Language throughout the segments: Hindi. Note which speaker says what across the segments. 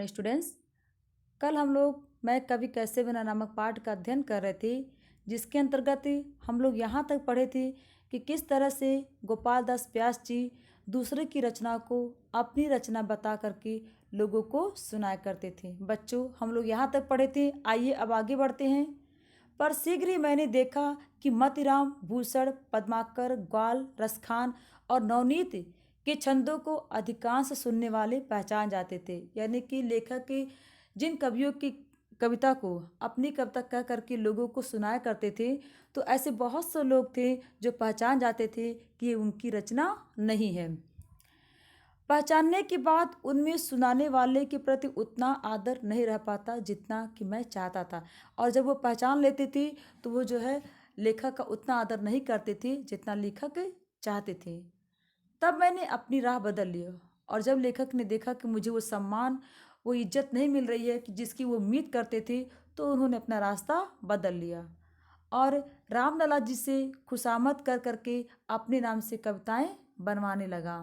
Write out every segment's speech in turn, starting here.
Speaker 1: स्टूडेंट्स, कल हम लोग मैं कवि कैसे बना नामक पाठ का अध्ययन कर रहे थे, जिसके अंतर्गत हम लोग यहाँ तक पढ़े थे कि किस तरह से गोपाल दास व्यास जी दूसरे की रचना को अपनी रचना बता करके लोगों को सुनाया करते थे। बच्चों, हम लोग यहाँ तक पढ़े थे। आइए अब आगे बढ़ते हैं। पर शीघ्र ही मैंने देखा कि मतिराम, भूषण, पद्माकर, ग्वाल, रसखान और नवनीत के छंदों को अधिकांश सुनने वाले पहचान जाते थे। यानी कि लेखक के जिन कवियों की कविता को अपनी कविता कह करके लोगों को सुनाया करते थे, तो ऐसे बहुत से लोग थे जो पहचान जाते थे कि ये उनकी रचना नहीं है। पहचानने के बाद उनमें सुनाने वाले के प्रति उतना आदर नहीं रह पाता जितना कि मैं चाहता था। और जब वो पहचान लेते थे तो वो जो है लेखक का उतना आदर नहीं करते थे जितना लेखक चाहते थे। तब मैंने अपनी राह बदल लिया, और जब लेखक ने देखा कि मुझे वो सम्मान, वो इज्जत नहीं मिल रही है कि जिसकी वो उम्मीद करते थे, तो उन्होंने अपना रास्ता बदल लिया और रामलला जी से खुशामद कर करके अपने नाम से कविताएं बनवाने लगा।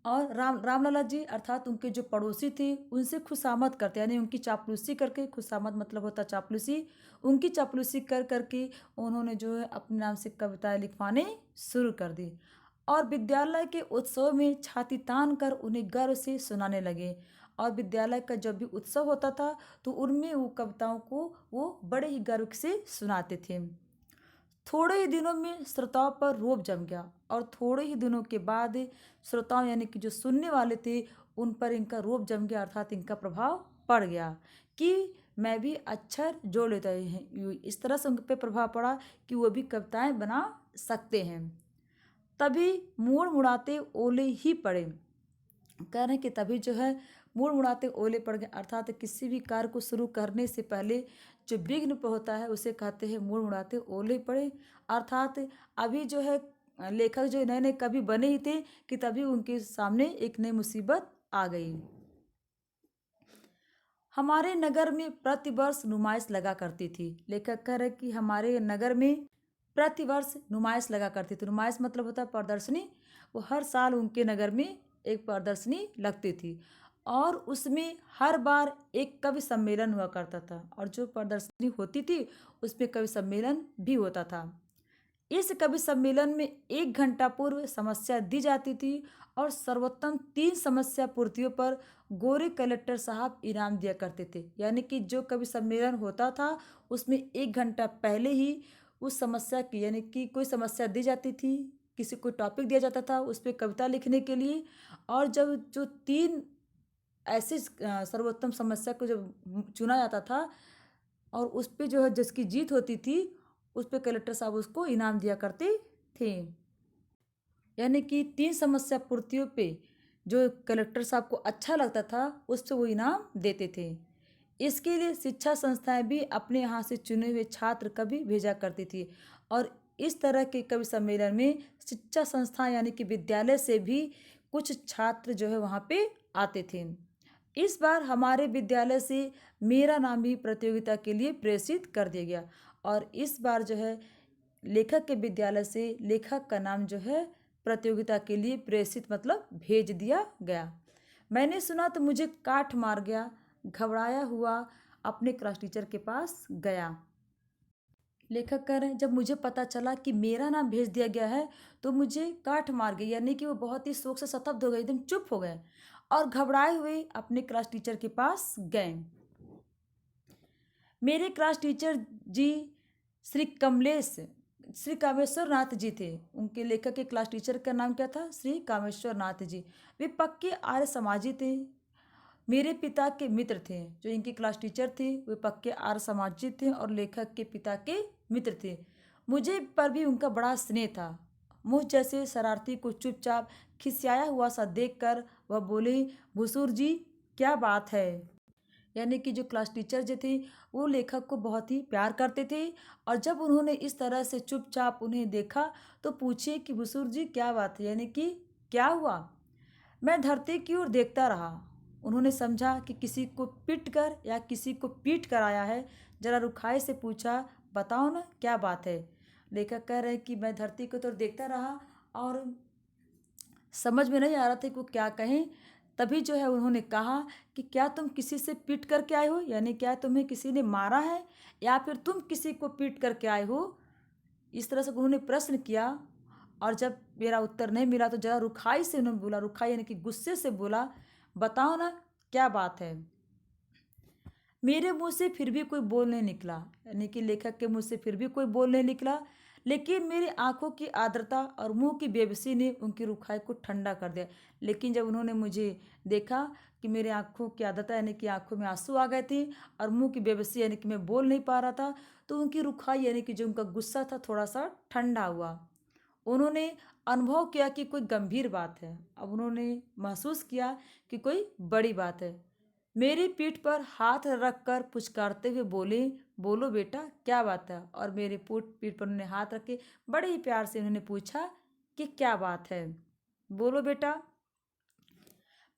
Speaker 1: और रामलला जी अर्थात उनके जो पड़ोसी थे उनसे खुशामद करते, यानी उनकी चापलूसी करके, खुशामद मतलब होता चापलूसी, उनकी चापलूसी कर करके उन्होंने जो है अपने नाम से कविताएं लिखवाने शुरू कर दी और विद्यालय के उत्सव में छाती तान कर उन्हें गर्व से सुनाने लगे। और विद्यालय का जब भी उत्सव होता था तो उनमें वो कविताओं को वो बड़े ही गर्व से सुनाते थे। थोड़े ही दिनों में श्रोताओं पर रोब जम गया और थोड़े ही दिनों के बाद श्रोताओं यानी कि जो सुनने वाले थे उन पर इनका रोब जम गया, अर्थात इनका प्रभाव पड़ गया कि मैं भी अक्षर जोड़ लेता हैं। इस तरह से उन पर प्रभाव पड़ा कि वो भी कविताएं बना सकते हैं। तभी मोड़ मुड़ाते ओले ही पड़े। कह रहे हैं कि तभी जो है मुड़ मुड़ाते ओले पड़ गए, अर्थात किसी भी कार्य को शुरू करने से पहले जो विघ्न होता है उसे कहते हैं मुड़ मुड़ाते ओले पड़े। अर्थात अभी जो है लेखक जो नए नए कवि बने ही थे कि तभी उनके सामने एक नई मुसीबत आ गई। हमारे नगर में प्रतिवर्ष नुमाइश लगा करती थी। लेखक कह रहे कि हमारे नगर में प्रतिवर्ष नुमाइश लगा करती थी। नुमाइश मतलब होता है प्रदर्शनी। वो हर साल उनके नगर में एक प्रदर्शनी लगती थी और उसमें हर बार एक कवि सम्मेलन हुआ करता था, और जो प्रदर्शनी होती थी उसमें कवि सम्मेलन भी होता था। इस कवि सम्मेलन में 1 घंटा पूर्व समस्या दी जाती थी और सर्वोत्तम 3 समस्या पूर्तियों पर गोरे कलेक्टर साहब इनाम दिया करते थे। यानी कि जो कवि सम्मेलन होता था उसमें 1 घंटा पहले ही उस समस्या की, यानी कि कोई समस्या दी जाती थी, किसी को टॉपिक दिया जाता था उस पर कविता लिखने के लिए, और जब जो 3 ऐसी सर्वोत्तम समस्या को जब चुना जाता था और उस पर जो है जिसकी जीत होती थी उस पर कलेक्टर साहब उसको इनाम दिया करते थे। यानी कि 3 समस्या पूर्तियों पे जो कलेक्टर साहब को अच्छा लगता था उससे वो इनाम देते थे। इसके लिए शिक्षा संस्थाएं भी अपने यहाँ से चुने हुए छात्र कवि भेजा करती थी, और इस तरह के कवि सम्मेलन में शिक्षा संस्थाएं यानी कि विद्यालय से भी कुछ छात्र जो है वहाँ पे आते थे। इस बार हमारे विद्यालय से मेरा नाम भी प्रतियोगिता के लिए प्रेषित कर दिया गया, और इस बार जो है लेखक के विद्यालय से लेखक का नाम जो है प्रतियोगिता के लिए प्रेषित मतलब भेज दिया गया। मैंने सुना तो मुझे काठ मार गया। घबराया हुआ अपने क्लास टीचर के पास गया। लेखक कह रहे हैं जब मुझे पता चला कि मेरा नाम भेज दिया गया है तो मुझे काठ मार गई, यानी कि वो बहुत ही शोक से स्तब्ध हो गए, एकदम चुप हो गए और घबराए हुए अपने क्लास टीचर के पास गए। मेरे क्लास टीचर जी श्री कामेश्वर नाथ जी थे। उनके लेखक के क्लास टीचर का नाम क्या था? श्री कामेश्वर नाथ जी। वे पक्के आर्य समाजी थे, मेरे पिता के मित्र थे। जो इनके क्लास टीचर थे वे पक्के आर्य समाजी थे और लेखक के पिता के मित्र थे। मुझे पर भी उनका बड़ा स्नेह था। मुझ जैसे शरारती को चुपचाप खिसियाया हुआ सा देखकर वह बोले, भूसुर जी क्या बात है। यानी कि जो क्लास टीचर जो थे वो लेखक को बहुत ही प्यार करते थे, और जब उन्होंने इस तरह से चुपचाप उन्हें देखा तो पूछे कि भूसुर जी क्या बात है, यानी कि क्या हुआ। मैं धरती की ओर देखता रहा। उन्होंने समझा कि किसी को पिट कर या किसी को पीट कर आया है। जरा रुखाई से पूछा, बताओ ना क्या बात है। लेखक कह रहे हैं कि मैं धरती की ओर देखता रहा और समझ में नहीं आ रहा था कि वो क्या कहें। तभी जो है उन्होंने कहा कि क्या तुम किसी से पीट करके आए हो, यानी क्या तुम्हें किसी ने मारा है या फिर तुम किसी को पीट करके आए हो। इस तरह से उन्होंने प्रश्न किया। और जब मेरा उत्तर नहीं मिला तो ज़रा रुखाई से उन्होंने बोला, रुखाई यानी कि गुस्से से बोला, बताओ ना क्या बात है। मेरे मुंह से फिर भी कोई बोल नहीं निकला, यानी कि लेखक के मुंह से फिर भी कोई बोल नहीं निकला, लेकिन मेरी आंखों की आर्द्रता और मुंह की बेबसी ने उनकी रुखाई को ठंडा कर दिया। लेकिन जब उन्होंने मुझे देखा कि मेरे आंखों की आर्द्रता यानी कि आंखों में आंसू आ गए थे और मुंह की बेबसी यानी कि मैं बोल नहीं पा रहा था, तो उनकी रुखाई यानी कि जो उनका गुस्सा था थोड़ा सा ठंडा हुआ। उन्होंने अनुभव किया कि कोई गंभीर बात है। अब उन्होंने महसूस किया कि कोई बड़ी बात है। मेरी पीठ पर हाथ रखकर पुचकारते हुए बोले, बोलो बेटा क्या बात है। और मेरे पीठ पर उन्होंने हाथ रखे बड़े ही प्यार से उन्होंने पूछा कि क्या बात है, बोलो बेटा।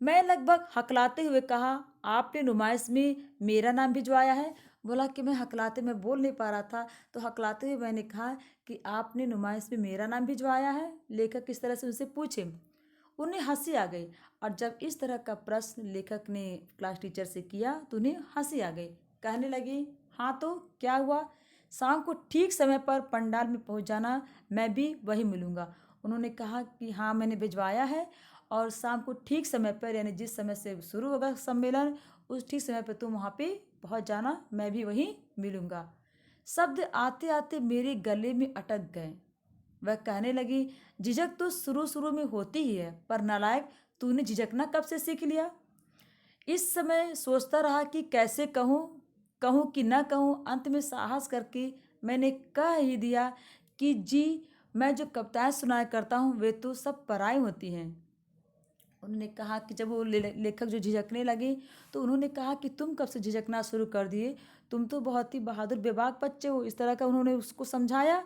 Speaker 1: मैं लगभग हकलाते हुए कहा, आपने नुमाइश में मेरा नाम भिजवाया है। बोला कि मैं हकलाते में बोल नहीं पा रहा था, तो हकलाते हुए मैंने कहा कि आपने नुमाइश में मेरा नाम भिजवाया है। लेखक किस तरह से उनसे पूछे। उन्हें हंसी आ गई। और जब इस तरह का प्रश्न लेखक ने क्लास टीचर से किया तो उन्हें हंसी आ गई। कहने लगी, हाँ तो क्या हुआ, शाम को ठीक समय पर पंडाल में पहुंच जाना, मैं भी वही मिलूंगा। उन्होंने कहा कि हाँ मैंने भिजवाया है और शाम को ठीक समय पर यानी जिस समय से शुरू होगा सम्मेलन उस ठीक समय पर तुम वहाँ पे पहुँच जाना, मैं भी वहीं मिलूंगा। शब्द आते आते मेरे गले में अटक गए। वह कहने लगी, झिझक तो शुरू शुरू में होती ही है, पर नालायक तूने झिझकना कब से सीख लिया। इस समय सोचता रहा कि कैसे कहूँ, कहूँ कि न कहूँ। अंत में साहस करके मैंने कह ही दिया कि जी, मैं जो कविताएं सुनाया करता हूँ वे तो सब पराई होती हैं। उन्होंने कहा कि जब वो लेखक जो झिझकने लगे तो उन्होंने कहा कि तुम कब से झिझकना शुरू कर दिए, तुम तो बहुत ही बहादुर बेबाक बच्चे हो। इस तरह का उन्होंने उसको समझाया।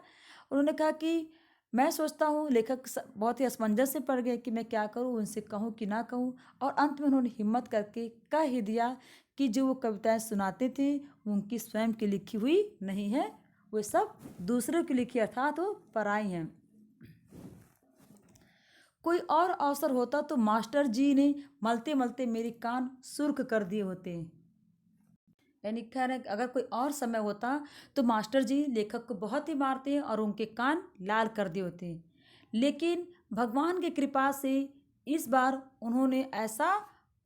Speaker 1: उन्होंने कहा कि मैं सोचता हूँ, लेखक बहुत ही असमंजस में पड़ गए कि मैं क्या करूँ, उनसे कहूँ कि ना कहूँ। और अंत में उन्होंने हिम्मत करके कह ही दिया कि जो वो कविताएं सुनाते थे वो उनकी स्वयं की लिखी हुई नहीं है, वे सब दूसरों की लिखी अर्थात वो पराई हैं। कोई और अवसर होता तो मास्टर जी ने मलते मलते मेरे कान सुर्ख कर दिए होते। यानी खैर अगर कोई और समय होता तो मास्टर जी लेखक को बहुत ही मारते हैं और उनके कान लाल कर दिए होते। लेकिन भगवान की कृपा से इस बार उन्होंने ऐसा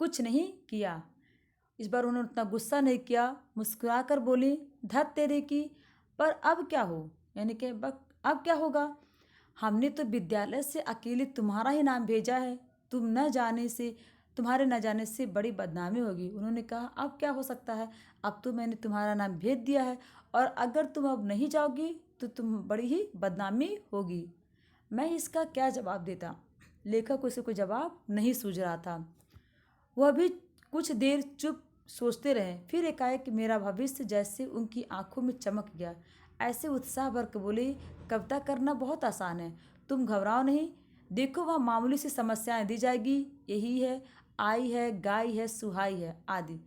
Speaker 1: कुछ नहीं किया। इस बार उन्होंने उतना गुस्सा नहीं किया, मुस्कुरा कर बोली, धत तेरे की, पर अब क्या हो, यानी कि अब क्या होगा। हमने तो विद्यालय से अकेले तुम्हारा ही नाम भेजा है, तुम्हारे न जाने से बड़ी बदनामी होगी। उन्होंने कहा, अब क्या हो सकता है, अब तो मैंने तुम्हारा नाम भेज दिया है और अगर तुम अब नहीं जाओगी तो तुम बड़ी ही बदनामी होगी। मैं इसका क्या जवाब देता। लेखक को इसे कोई जवाब नहीं सूझ रहा था। वह भी कुछ देर चुप सोचते रहे। फिर एकाएक मेरा भविष्य जैसे उनकी आंखों में चमक गया। ऐसे उत्साह भर के बोले, कविता करना बहुत आसान है, तुम घबराओ नहीं। देखो वहाँ मामूली सी समस्याएं दी जाएगी, यही है, आई है, गाई है, सुहाई है आदि।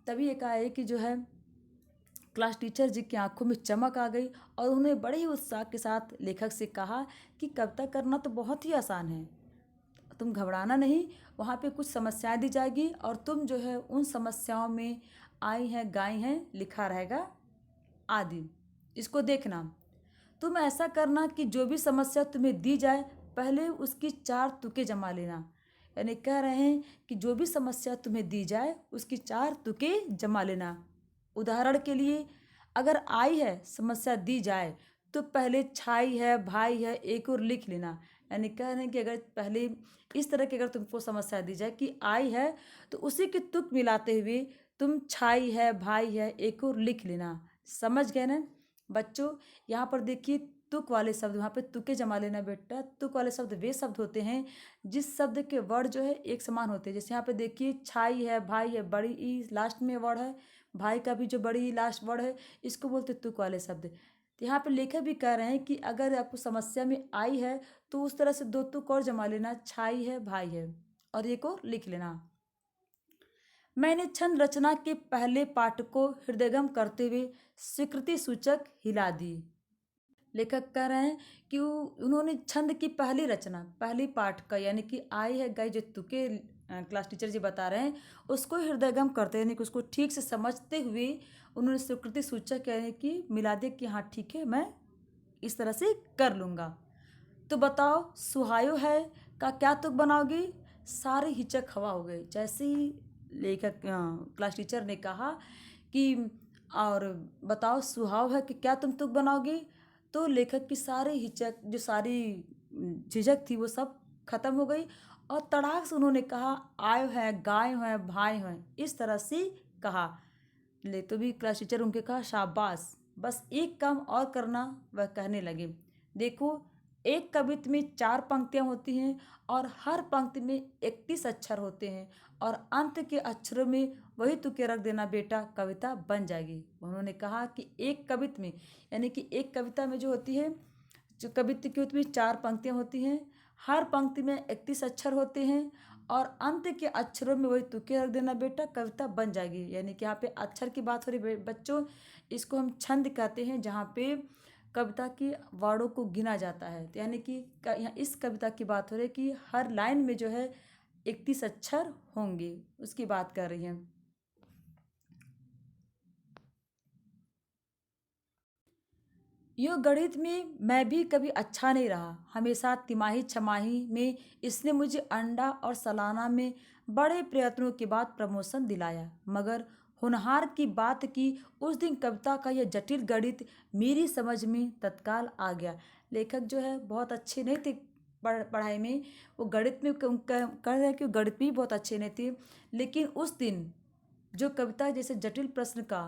Speaker 1: तभी एकाएक जो है क्लास टीचर जी की आंखों में चमक आ गई और उन्होंने बड़े ही उत्साह के साथ लेखक से कहा कि कविता करना तो बहुत ही आसान है, तुम घबराना नहीं। वहाँ पे कुछ समस्याएं दी जाएगी और तुम जो है उन समस्याओं में आई हैं, गाई हैं लिखा रहेगा आदि। इसको देखना, तुम ऐसा करना कि जो भी समस्या तुम्हें दी जाए पहले उसकी 4 तुकें जमा लेना। यानी कह रहे हैं कि जो भी समस्या तुम्हें दी जाए उसकी 4 तुकें जमा लेना। उदाहरण के लिए अगर आई है समस्या दी जाए तो पहले छाई है, भाई है, एक और लिख लेना। यानी कह रहे हैं कि अगर पहले इस तरह की अगर तुमको समस्या दी जाए कि आई है तो उसी के तुक मिलाते हुए तुम छाई है, भाई है, एक और लिख लेना। समझ गए ना बच्चों। यहाँ पर देखिए तुक वाले शब्द, वहाँ पे तुके जमा लेना बेटा। तुक वाले शब्द वे शब्द होते हैं जिस शब्द के वर्ड जो है एक समान होते हैं। जैसे यहाँ पे देखिए छाई है, भाई है, बड़ी ई लास्ट में वर्ड है, भाई का भी जो बड़ी ई लास्ट वर्ड है, इसको बोलते तुक वाले शब्द। तो यहाँ पे लेखक भी कह रहे हैं कि अगर आपको समस्या में आई है तो उस तरह से 2 तुक और जमा लेना, छाई है, भाई है और एक और लिख लेना। मैंने छंद रचना के पहले पाठ को हृदयंगम करते हुए स्वीकृति सूचक हिला दी। लेखक कह रहे हैं कि उन्होंने छंद की पहली रचना, पहली पाठ का यानी कि आई है, गई जो तुके क्लास टीचर जी बता रहे हैं उसको हृदयगम करते यानी कि उसको ठीक से समझते हुए उन्होंने स्वीकृति सूचक यानी कि मिला दिया कि हाँ ठीक है मैं इस तरह से कर लूँगा। तो बताओ सुहायो है का क्या तुक बनाओगी। सारे हिचक हवा हो गए। जैसे ही लेखक क्लास टीचर ने कहा कि और बताओ सुहाव है कि क्या तुम तुक बनाओगी, तो लेखक की सारी हिचक जो सारी झिझक थी वो सब खत्म हो गई और तड़ाक से उन्होंने कहा आयो है गाय है भाई हैं इस तरह से कहा। ले तो भी क्लास टीचर उनके कहा शाबाश बस एक काम और करना। वह कहने लगे देखो एक कवित्त में 4 पंक्तियाँ होती हैं और हर पंक्ति में 31 अक्षर होते हैं और अंत के अक्षरों में वही तुके रख देना बेटा कविता बन जाएगी। उन्होंने कहा कि एक कवित्त में यानी कि एक कविता में जो होती है जो कवित्त की होती है 4 पंक्तियाँ होती हैं, हर पंक्ति में 31 अक्षर होते हैं और अंत के अक्षरों में वही तुके रख देना बेटा कविता बन जाएगी। यानी कि यहाँ पे अक्षर की बात हो रही बच्चों, इसको हम छंद कहते हैं जहाँ पे कविता की वर्णों को गिना जाता है। तो यानी कि यहाँ इस कविता की बात हो रही है कि हर लाइन में जो है 31 अक्षर होंगे उसकी बात कर रही हैं। यो गणित में मैं भी कभी अच्छा नहीं रहा, हमेशा तिमाही छमाही में इसने मुझे अंडा और सालाना में बड़े प्रयत्नों के बाद प्रमोशन दिलाया, मगर होनहार की बात की उस दिन कविता का यह जटिल गणित मेरी समझ में तत्काल आ गया। लेखक जो है बहुत अच्छे नहीं थे पढ़ाई में, वो गणित में कह रहे हैं कि गणित में भी बहुत अच्छे नहीं थे, लेकिन उस दिन जो कविता जैसे जटिल प्रश्न का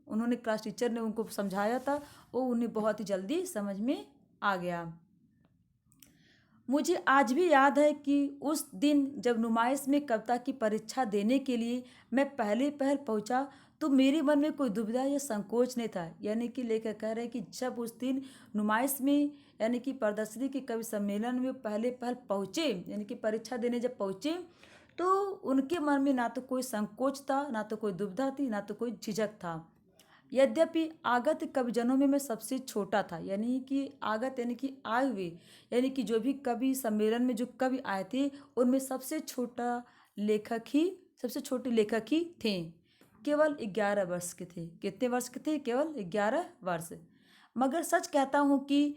Speaker 1: उन्होंने क्लास टीचर ने उनको समझाया था वो उन्हें बहुत ही जल्दी समझ में आ गया। मुझे आज भी याद है कि उस दिन जब नुमाइश में कविता की परीक्षा देने के लिए मैं पहले पहल पहुंचा तो मेरे मन में कोई दुविधा या संकोच नहीं था। यानी कि लेखक कह रहे हैं कि जब उस दिन नुमाइश में यानी कि प्रदर्शनी के कवि सम्मेलन में पहले पहल पहुँचे यानी कि परीक्षा देने जब पहुँचे तो उनके मन में ना तो कोई संकोच था, ना तो कोई दुविधा थी, ना तो कोई झिझक था। यद्यपि आगत कविजनों में मैं सबसे छोटा था, यानी कि आगत यानी कि आए हुए यानी कि जो भी कवि सम्मेलन में जो कवि आए थे उनमें सबसे छोटे लेखक ही थे। केवल 11 वर्ष के थे। कितने वर्ष के थे? केवल 11 वर्ष। मगर सच कहता हूँ कि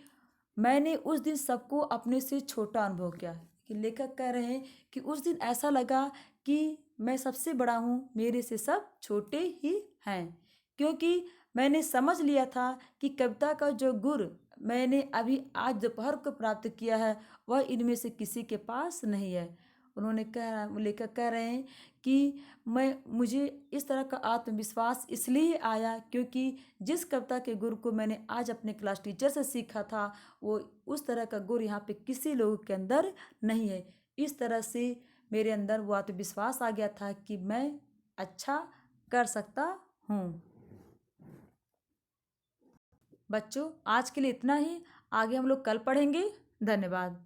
Speaker 1: मैंने उस दिन सबको अपने से छोटा अनुभव किया। कि लेखक कह रहे हैं कि उस दिन ऐसा लगा कि मैं सबसे बड़ा हूँ, मेरे से सब छोटे ही हैं, क्योंकि मैंने समझ लिया था कि कविता का जो गुर मैंने अभी आज दोपहर को प्राप्त किया है वह इनमें से किसी के पास नहीं है। लेखक कह रहे हैं कि मुझे इस तरह का आत्मविश्वास इसलिए आया क्योंकि जिस कविता के गुर को मैंने आज अपने क्लास टीचर से सीखा था वो उस तरह का गुर यहाँ पे किसी लोगों के अंदर नहीं है। इस तरह से मेरे अंदर वो आत्मविश्वास आ गया था कि मैं अच्छा कर सकता हूँ। बच्चों आज के लिए इतना ही, आगे हम लोग कल पढ़ेंगे। धन्यवाद।